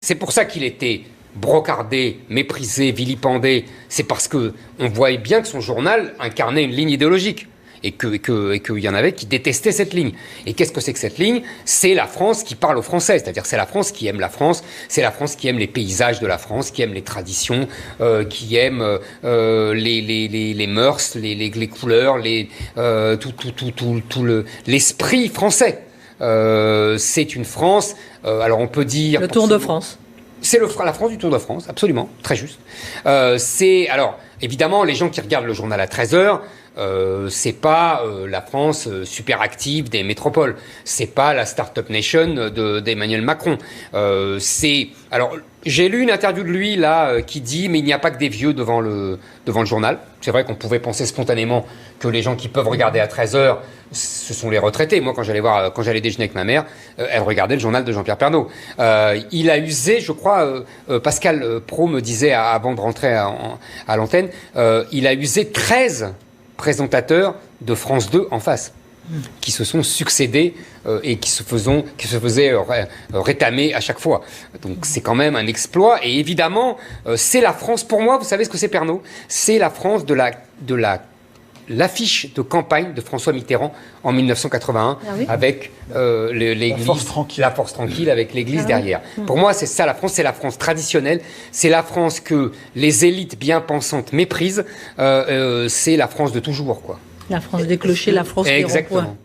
C'est pour ça qu'il était brocardé, méprisé, vilipendé. C'est parce qu'on voyait bien que son journal incarnait une ligne idéologique. Et qu'il y en avait qui détestaient cette ligne. Et qu'est-ce que c'est que cette ligne? C'est la France qui parle aux Français. C'est-à-dire c'est la France qui aime la France, c'est la France qui aime les paysages de la France, qui aime les traditions, qui aime les mœurs, les couleurs, tout l'esprit français. C'est une France, alors on peut dire... Le Tour de France. C'est la France du Tour de France, absolument, très juste. Alors, évidemment, les gens qui regardent le journal à 13h, c'est pas la France super active des métropoles. C'est pas la Startup Nation d'Emmanuel Macron. Alors, j'ai lu une interview de lui là qui dit mais il n'y a pas que des vieux devant le journal. C'est vrai qu'on pouvait penser spontanément que les gens qui peuvent regarder à 13h, ce sont les retraités. Moi, quand j'allais déjeuner avec ma mère, elle regardait le journal de Jean-Pierre Pernaut. Il a usé, je crois, Pascal Praud me disait avant de rentrer à l'antenne, il a usé 13 présentateurs de France 2 en face, qui se sont succédés et qui se faisaient rétamer à chaque fois. Donc c'est quand même un exploit. Et évidemment, c'est la France, pour moi, vous savez ce que c'est Pernaut? C'est la France de l'affiche de campagne de François Mitterrand en 1981, avec l'église, la force tranquille avec l'église derrière. Pour moi, c'est ça la France, c'est la France traditionnelle, c'est la France que les élites bien pensantes méprisent, c'est la France de toujours, quoi. La France des clochers, la France des ronds-points. Exactement.